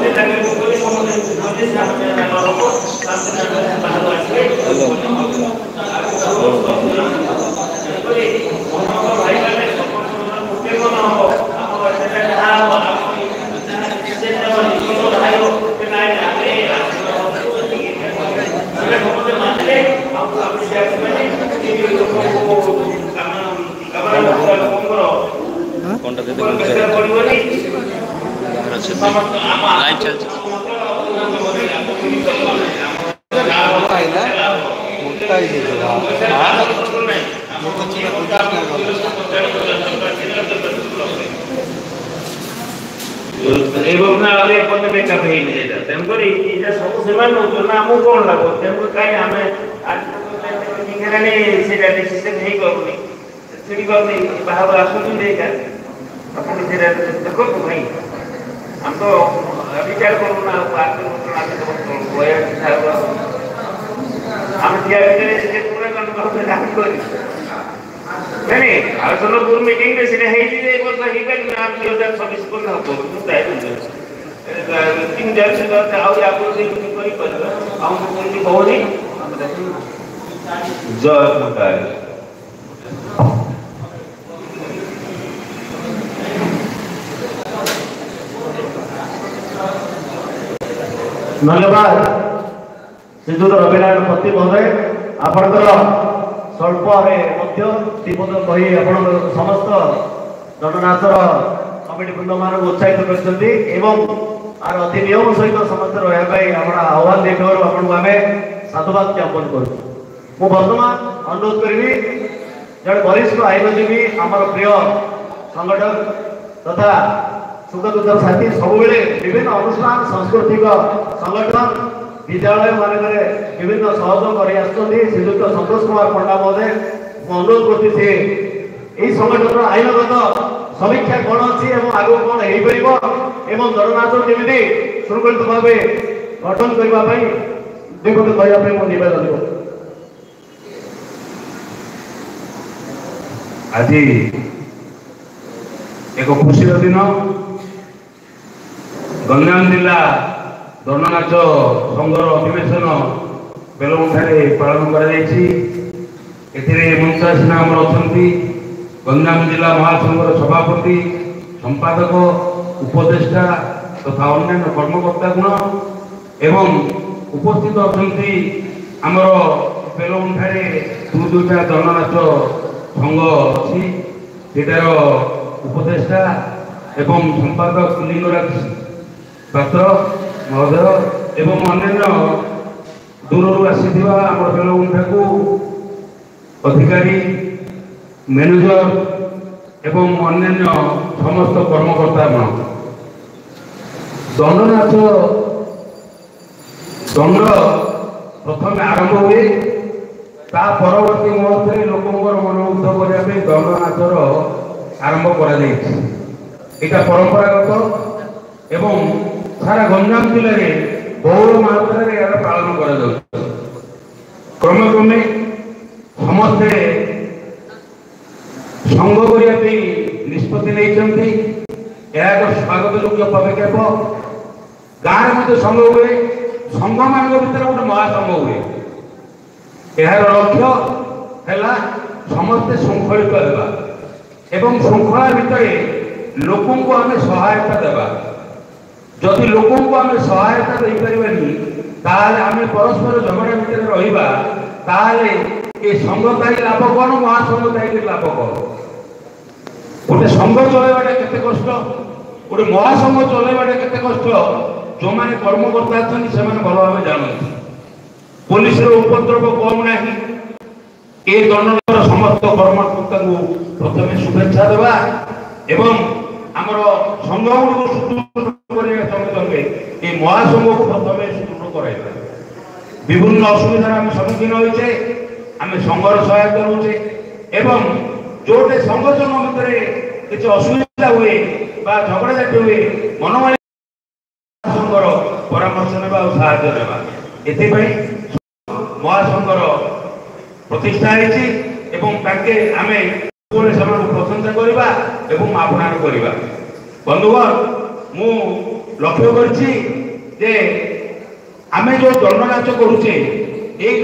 live चल हम तो विचार करूँ ना हम नहीं आलोचना मीटिंग में सीधे है जी एक बार ही कर ना 2026 को ना हो मुझे तीन जन से तो आओ या कोई कोई कर आओ कोई बहुत ही जय माता धन्यवाद श्रीजुत रविनारायण पति महोदय आपणकर स्वल्प श्रीपद कही आप समस्त दंडनाथर कमिटी बृंद मान उत्साहित कर अति नियम सहित समस्त रही आह्वान देखार आपको आम साधुवाद ज्ञापन करूँ बर्तमान अनुरोध करी जड़े वरिष्ठ आईनजीवी आमर प्रिय संगठन तथा सुखदुख साथी सब विभिन्न अनुष्ठान सांस्कृतिक संगठन विद्यालय मानक विभिन्न सहयोग कर श्रीजुक्त संतोष कुमार पंडा महोदय अनुरोध कर संगठन आईनगत समीक्षा कौन अच्छी आगे कौन हो दंडनाच जमी श्रृंखलित भाव गठन करने दुपद कहवाई मो नवेदन आज एक खुशी दिन गंजाम जिला दंडनाच संघर अधिवेशन बेलमुठारे पालन करना गंजाम जिला महासंघर सभापति संपादक उपदेष्टा तथा अन्य कर्मकर्ता गुण एवं उपस्थित अच्छा आमर बेलमुठारे दुईटा दंडनाच संघ अच्छी सेटार उपदेष्टा एवं संपादक लिंगराज पात्र महोदय एवं अन्य दूर आसी आम बेलमुठा को अधिकारी मैनेजर एवं अन्य समस्त कर्मकर्ता दंडनाच दंड प्रथम आरंभ हुए परवर्ती मुहूर्त लोकंर मनोमुग्ध करने दंडनाचर आरंभ कर परंपरागत एवं सारा गंजाम जिले में बहुल मात्रा यार पालन कर क्रमे क्रमे समस्ते संघ करने निष्पत्ति नहीं स्वागत योग्य पदक्षेप गाँव में संघ हुए संघ मान भर गोटे महासंघ हुए यार लक्ष्य है समस्ते श्रृंखलित एवं श्रृंखला भितर लोक को आम सहायता देवा जदि लोक को आम सहायता दे पारानी आम परस्पर झगड़ा भितर रहा संघ दायी लाभ कौन महासंघ दायी लाभ कौन गोटे संघ चलवाटा केते कष्ट गोटे महासंघ चलवाटा केते कष्ट जो मैंने कर्मकर्ता अच्छा भल भाव जानते पुलिस उपद्रव कम ना ए दंडनाचर समस्त कर्मकर्ता को प्रथम शुभेच्छा देवा एवं आमर संघ गुड़ सुदृढ़ करने ये महासंघ को प्रथम सुदृढ़ कराइबा विभिन्न असुविधार आम सम्मुखीन होचे आम संघर सहायता रोचे एवं जोटे संगठन भितर किसी असुविधा हुए झगड़ा झाटी हुए मनोमानी संघर परामर्श नेबा और साहाय्य देवा एथिपाई महासंघर प्रतिष्ठा आम प्रशंसा करवा आपणार करवा बंधुगण मु ଲକ୍ଷ୍ୟ କରିଛି ଯେ ଆମେ ଯୋଉ ଦଣ୍ଡ ନାଚ କରୁଛେ ଏଇ